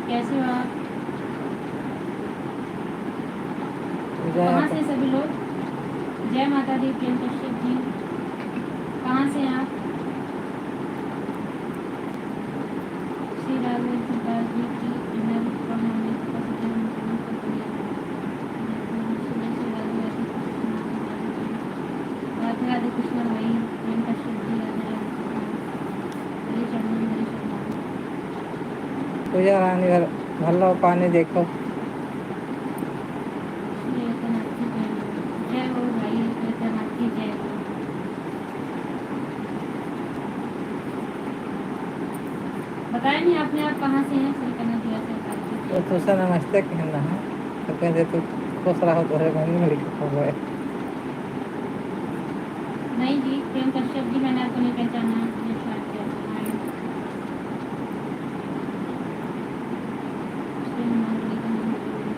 कैसे हो आप? जय कहाँ आप से सभी लोग? जय माता दी। प्रेम कश्यप जी, कहाँ से हैं आप? श्री राघवेंद्र दास जी की इनर प्रणाली पॉजिटिव इंप्रूवमेंट कर दिया। राधे राधे कृष्ण भाई, प्रेम कश्यप जी, राधे राधे कृष्ण। हरे चंदन हरे चंदन। पूजा रानी भल्लो पानी देखो। श्री एकनाथ की जय हो। जय हो भाई, एकनाथ की जय हो। बताया नहीं आपने, आप कहाँ से हैं? श्री कन्हैया जी से बता तो दीजिए। तुझसे नमस्ते कहना है तो कहते तू खुश रहो तोरे घड़ी घड़ी हो गए। नहीं जी, प्रेम कश्यप जी, मैंने आपको नहीं पहचाना। ये शायद पहचाना है। श्री मंगली का नाम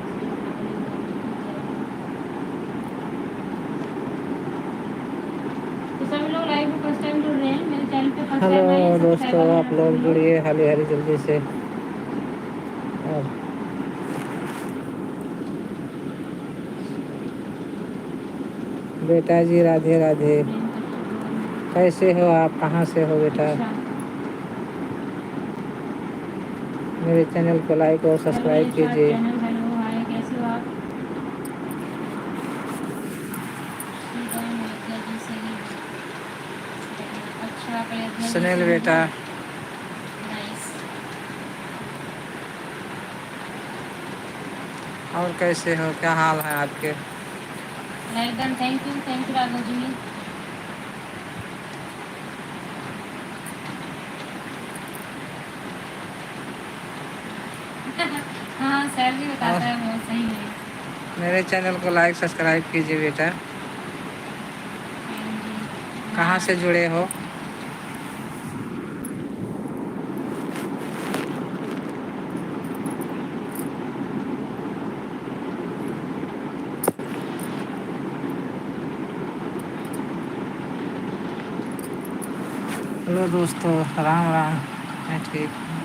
श्री मंगली की जय। तो सभी लोग लाइव में फर्स्ट टाइम जुड़ रहे हैं, मेरे चैनल पे फर्स्ट हेलो टाइम आए हैं, दोस्तों, सब्सक्राइबर हैं आप आप लोग सभी लोग। जुड़िए हाली हाली जल्दी से। और बेटा जी राधे राधे। प्रेम कश्यप गवर्नमेंट। कैसे हो आप? कहाँ से हो बेटा? अच्छा, मेरे चैनल को लाइक और हेलो सब्सक्राइब यशराज कीजिए। चैनल, हेलो हाय, कैसे हो आप? श्री राम अयोध्या जी से ही। अच्छा, आप अयोध्या जी सुनील से हैं बेटा, जी। नाइस। और कैसे हो? क्या हाल है आपके? Well done, thank you Raghav ji. हाँ, सैलरी और बताता है बहुत सही है। मेरे चैनल को लाइक सब्सक्राइब कीजिए बेटा। हाँ जी। कहाँ हाँ, से जुड़े हो? हेलो दोस्तों, राम राम। मैं ठीक हूँ।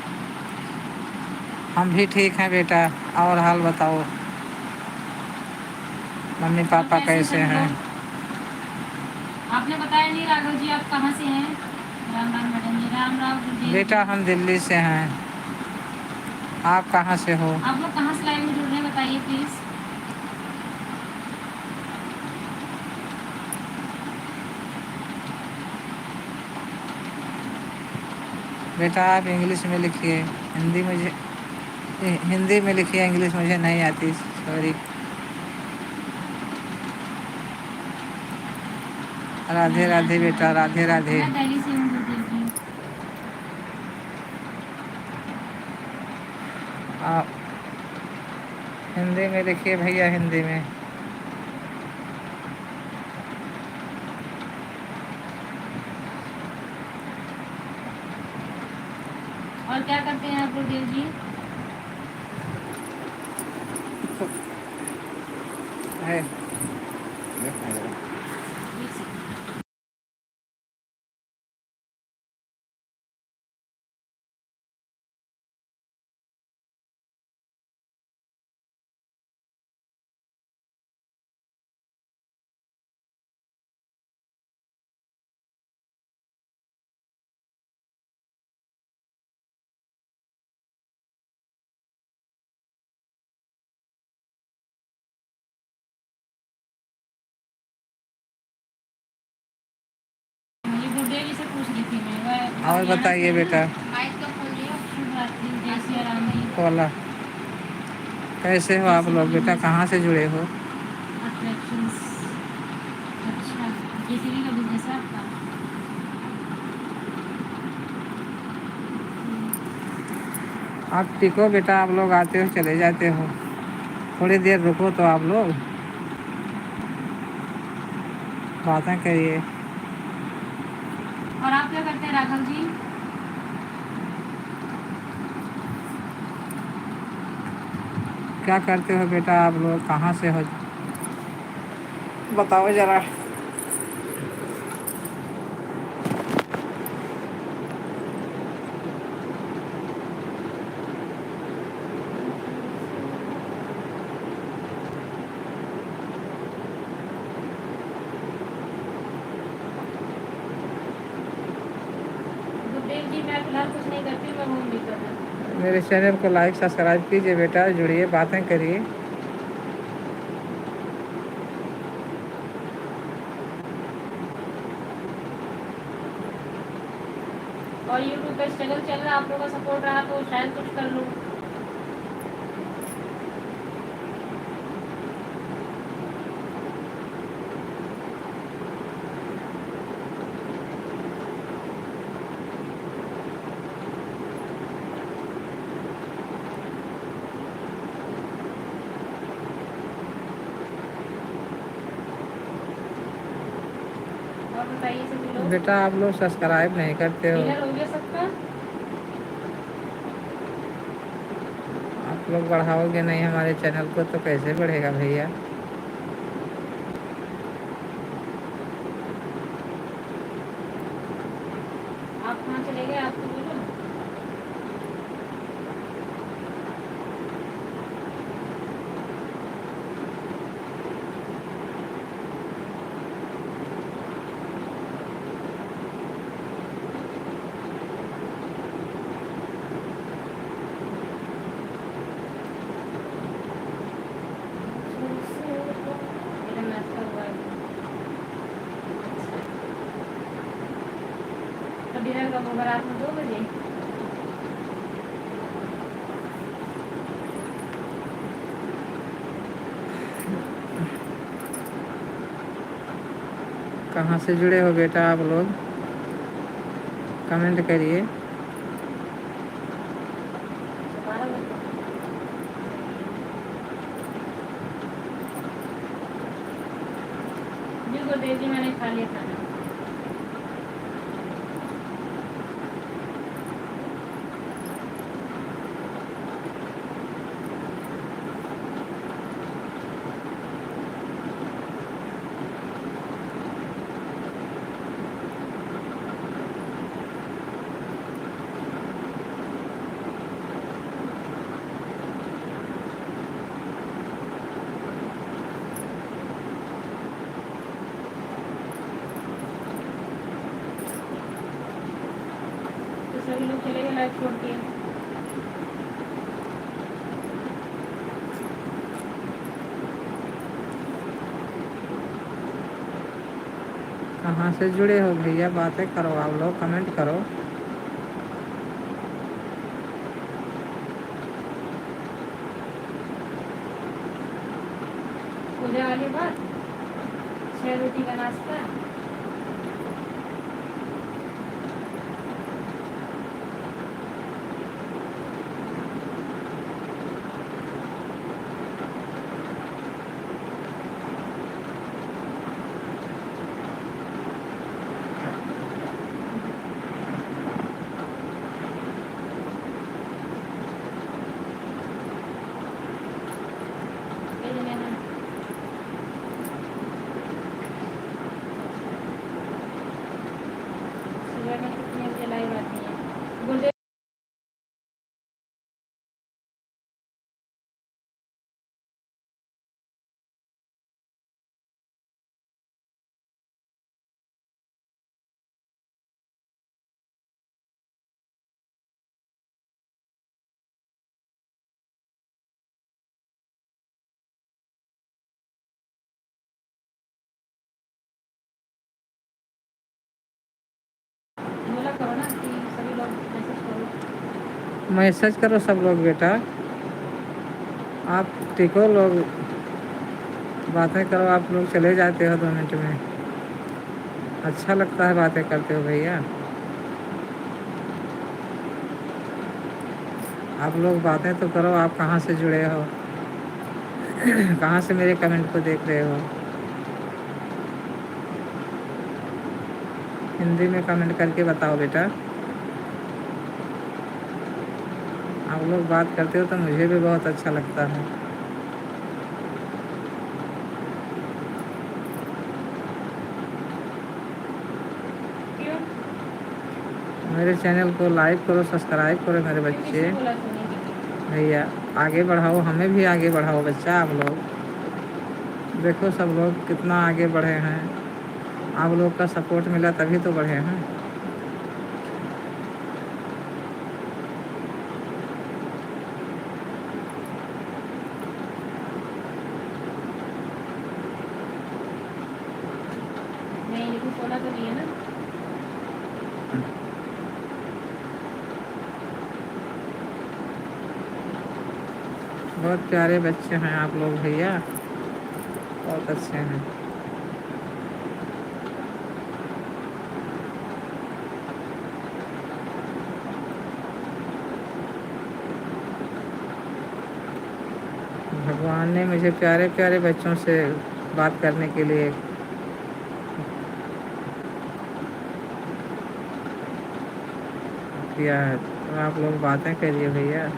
हम भी ठीक हैं बेटा। और हाल बताओ, मम्मी और पापा कैसे कैसे सभी हैं? लोग? आपने बताया नहीं राघव जी, आप कहाँ से हैं? राम राम मैडम जी, राम राम गुरुदेव बेटा जी। हम दिल्ली से हैं। आप कहाँ से हो? आप लोग कहाँ से लाइव में जुड़ रहे हैं, बताइए प्लीज। बेटा आप इंग्लिश में लिखिए, हिंदी में लिखिए, इंग्लिश मुझे नहीं आती, सॉरी। राधे राधे बेटा, राधे राधे। मैं दिल्ली से हूँ गुरुदेव जी। आप हिंदी में लिखिए भैया, हिंदी में। और क्या करते हैं आप गुरुदेव जी? है ये गुरुदेव जी से पूछ रही थी मैं, वह और हरियाणा से बताइए है ना। बेटा। माइक तो खोल दिया। शुभ रात्रि, जय सिया राम जी। बोला कैसे हो आप कैसे लोग हैं बेटा? जी सब? कहाँ से जुड़े हो? अट्रैक्शंस। अच्छा, जेसीबी का बिजनेस है आपका? आप टिको बेटा, आप लोग आते हो चले जाते हो, थोड़ी देर रुको तो आप लोग बातें करिए। और आप क्या करते हैं राघव जी? क्या करते हो बेटा आप लोग? कहाँ से हो बताओ जरा। में बहुत दिक्कत है। मेरे चैनल को लाइक सब्सक्राइब कीजिए बेटा, जुड़िए, बातें करिए। और यूट्यूब पे स्ट्रगल चल रहा है, आप लोगों का सपोर्ट रहा तो शायद कुछ कर लूँ। और बताइए सभी लोग, बेटा आप लोग सब्सक्राइब नहीं करते हो। डिनर हो गया सबका? आप लोग बढ़ाओगे नहीं हमारे चैनल को तो कैसे बढ़ेगा भैया। आप कहाँ चले गए, आपको बोलो। मेरा नाश्ता हुआ है। तो डिनर कब होगा? रात में 2 बजे? कहाँ से जुड़े हो बेटा आप लोग, कमेंट करिए। 12 बजे। जी गुरुदेव जी, मैंने खा लिया खाना। तो सभी लोग चले गए लाइव छोड़ के। कहाँ से जुड़े हो भैया, बातें करो, आप लोग कमेंट करो। पूजा वाली बात, 6 रोटी का नाश्ता। सुबह में कितने बजे लाइव आती है गुरुदेव? बोला करो ना कि सभी लोग मैसेज करो। मैसेज करो सब लोग बेटा, आप टिको लोग, बातें करो। आप लोग चले जाते हो 2 मिनट में, अच्छा लगता है बातें करते हो भैया। आप लोग बातें तो करो, आप कहाँ से जुड़े हो कहाँ से मेरे कमेंट को देख रहे हो। हिंदी में कमेंट करके बताओ बेटा। आप लोग बात करते हो तो मुझे भी बहुत अच्छा लगता है। क्यों? मेरे चैनल को लाइक करो, सब्सक्राइब करो मेरे क्यों बच्चे। किसने बोला सुनने के लिए? भैया आगे बढ़ाओ, हमें भी आगे बढ़ाओ बच्चा। आप लोग देखो सब लोग कितना आगे बढ़े हैं, आप लोग का सपोर्ट मिला तभी तो बढ़े हैं। 16 तो नहीं है ना? बहुत प्यारे बच्चे हैं आप लोग भैया, बहुत अच्छे हैं। भगवान ने मुझे प्यारे प्यारे बच्चों से बात करने के लिए किया है, तो आप लोग बातें करिए भैया।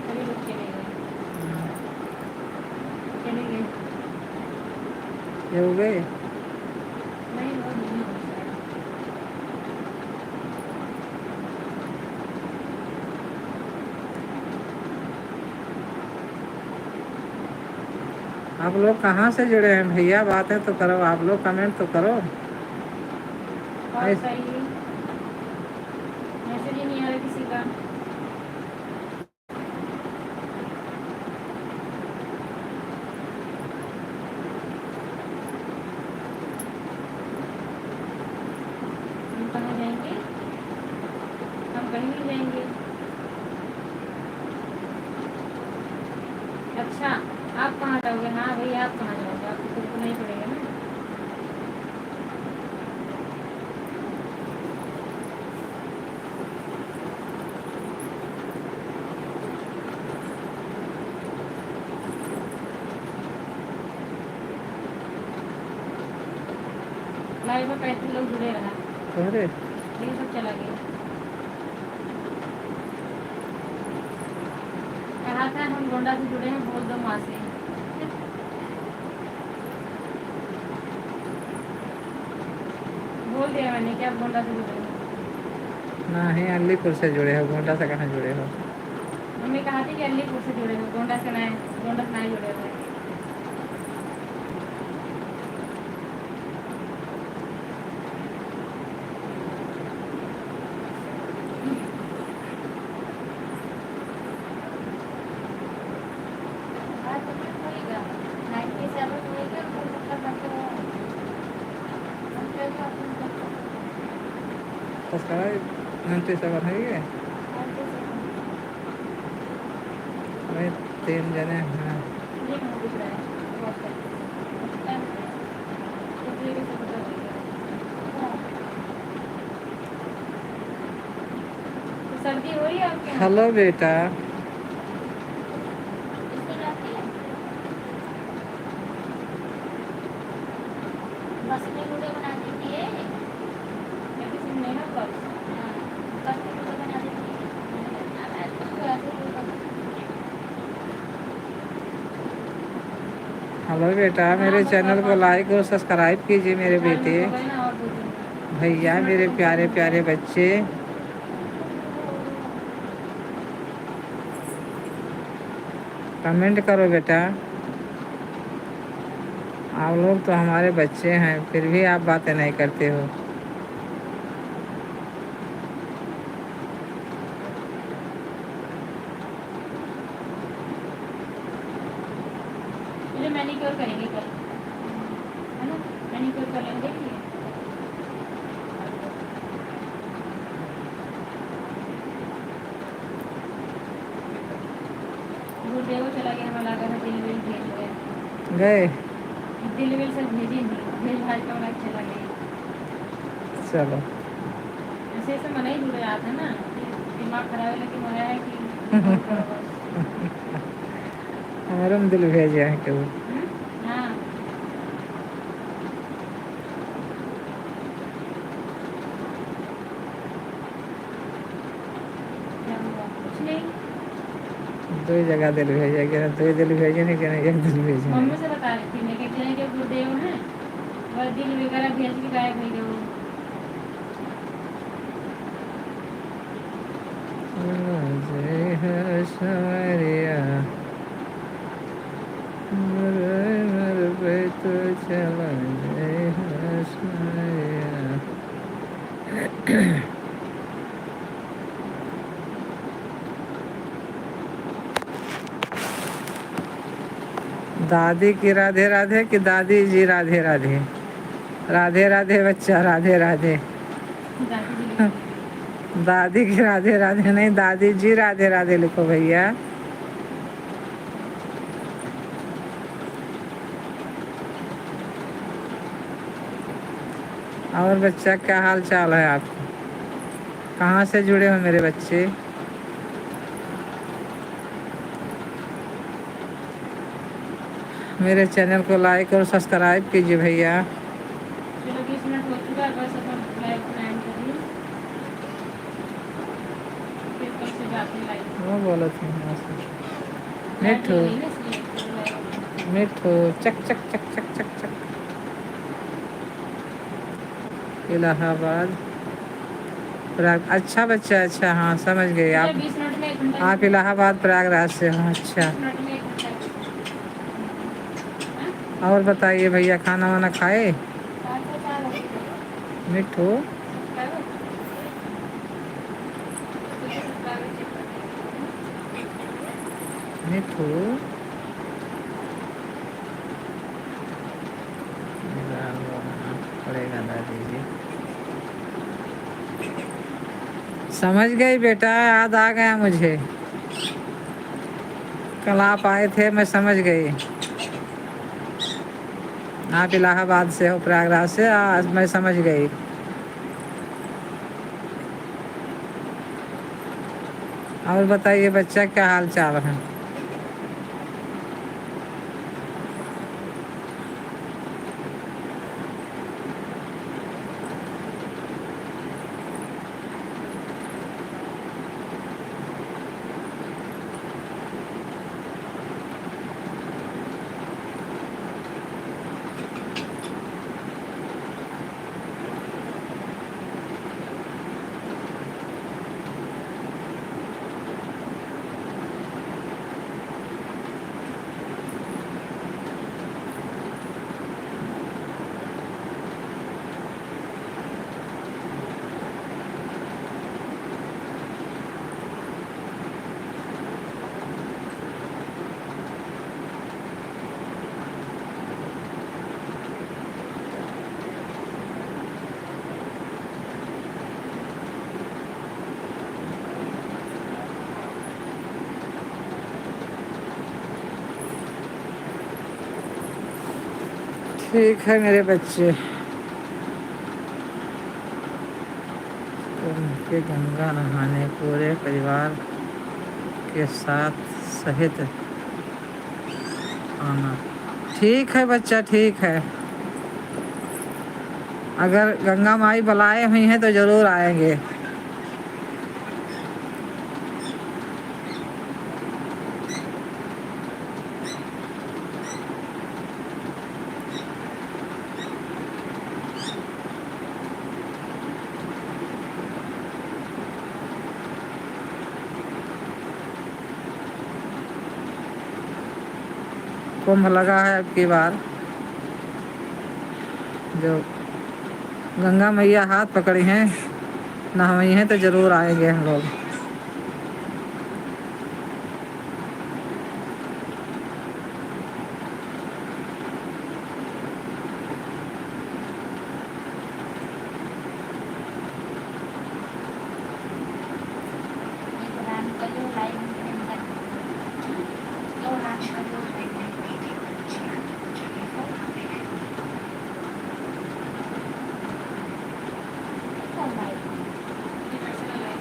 सभी लोग चले गए। चले गए। ये हो गए। नहीं, वो नहीं हो शायद। आप लोग कहाँ से जुड़े हैं भैया, बातें तो करो, आप लोग कमेंट तो करो। और सही मैसेज ही नहीं आ रहा किसी का। हम कहाँ जाएंगे? हम कहीं नहीं जाएंगे। अच्छा, आप कहाँ जाओगे? हाँ भैया, आप कहाँ जाओगे? आपको खुद को नहीं पड़ेगा ना। लाइव में 35 लोग जुड़े रहा, अरे लेकिन सब चला गया। कहा था हम गोंडा से जुड़े हैं, बोल दो माँ से। बोल दिया मैंने कि आप गोंडा से जुड़े हो। नहीं, अलीपुर से जुड़े हो, गोंडा से कहाँ जुड़े हो? मम्मी कहा थी कि अलीपुर से जुड़े हो, गोंडा से नहीं जुड़े हुए। सब्सक्राइब 97 है ये। भाई 3 जने हैं। सर्दी हो रही है आपके यहाँ? हेलो बेटा। बस में वीडियो बना देती है या किसी ने ना कर बस में वीडियो बना देती है। अब ऐसे तो ऐसे ही होगा। हेलो बेटा, मेरे चैनल को लाइक और सब्सक्राइब कीजिए मेरे 4 बेटे, मिनट हो गए ना, और 2 दिन भैया, मेरे प्यारे प्यारे बच्चे। कमेंट करो बेटा। आप लोग तो हमारे बच्चे हैं, फिर भी आप बातें नहीं करते हो। मुझे मैनिक्योर करेंगे कल, है ना? मैनिक्योर कर लेंगे, देखिए। गुरुदेव चला गया, हमें लगा था दिल विल भेज गए। गए? दिल विल से भेजी नहीं, भेज भाज का वाला चला गया। चलो। ऐसे ऐसे मन ही जुड़ रहा था ना, दिमाग खराब है, लेकिन वो है कि हमारे में दिल भेजे हैं क्यों? हाँ। क्या हुआ? कुछ नहीं। 2 जगह दिल भेजे गया, 2 दिल भेजे नहीं कि नहीं, 1 दिल भेजे मम्मी हैं। से बता रही थी मैं कि जो गुरुदेव हैं वह दिल वगैरह भेज के गायब हो गए वो। जय हो सवरिया चला गए हंसाया। दादी की राधे राधे कि दादी जी राधे राधे। राधे राधे बच्चा, राधे राधे। दादी जी लिखी। दादी की राधे राधे नहीं, दादी जी राधे राधे लिखो भैया। और बच्चा क्या हाल चाल है आपका? कहाँ से जुड़े हो मेरे बच्चे? मेरे चैनल को लाइक और सब्सक्राइब कीजिए भैया। चलो 20 मिनट हो चुका है, बस अपन लाइव को एंड करिए, फिर कल से जाते हैं लाइव। वो बोलो थी लाइट मिठू, जल गई ना इसलिए फिर लाइव। मिठू चक चक चक चक चक चक। इलाहाबाद अच्छा बच्चा, अच्छा हाँ समझ गए बेटा आप। 20 मिनट में 1 घंटा। आप इलाहाबाद प्रयागराज से हो, अच्छा। 20 मिनट में 1 घंटा। हाँ? और बताइए भैया, खाना वाना खाए? 4 से 4 बजे तक। मिठू सब्सक्राइबर तो सब्सक्राइबर चेक करते हैं। मिठू पड़ेगा दादी जी। समझ गई बेटा, याद आ गया मुझे। कल आप आए थे, मैं समझ गई। आप इलाहाबाद से हो, प्रयागराज से, आज मैं समझ गई। और बताइए बच्चा, क्या हाल चाल है? ठीक है मेरे बच्चे, उनके गंगा नहाने पूरे परिवार के साथ सहित आना। ठीक है बच्चा, ठीक है। अगर गंगा माई बुलाए हुई हैं तो ज़रूर आएंगे। कुंभ लगा है अब की बार, जो गंगा मैया हाथ पकड़ी हैं, नहाई हैं, तो ज़रूर आएंगे हम लोग। राम का जो लाइव में तो राम का जो तो लाइव ये कैसे लाइव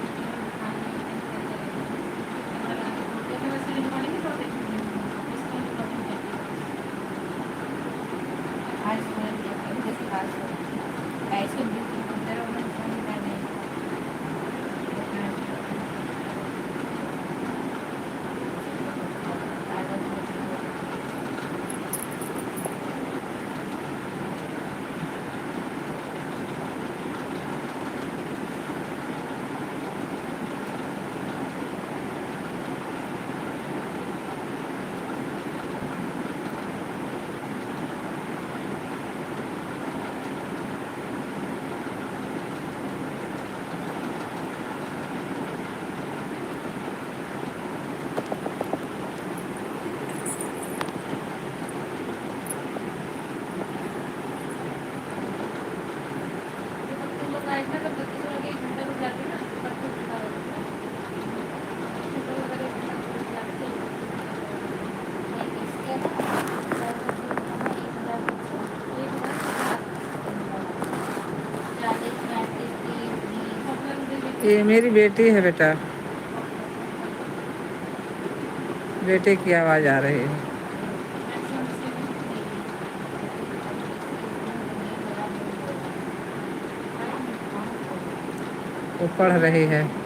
ये मेरी बेटी है बेटा, बेटे की आवाज़ आ रही है। वो पढ़ रही है।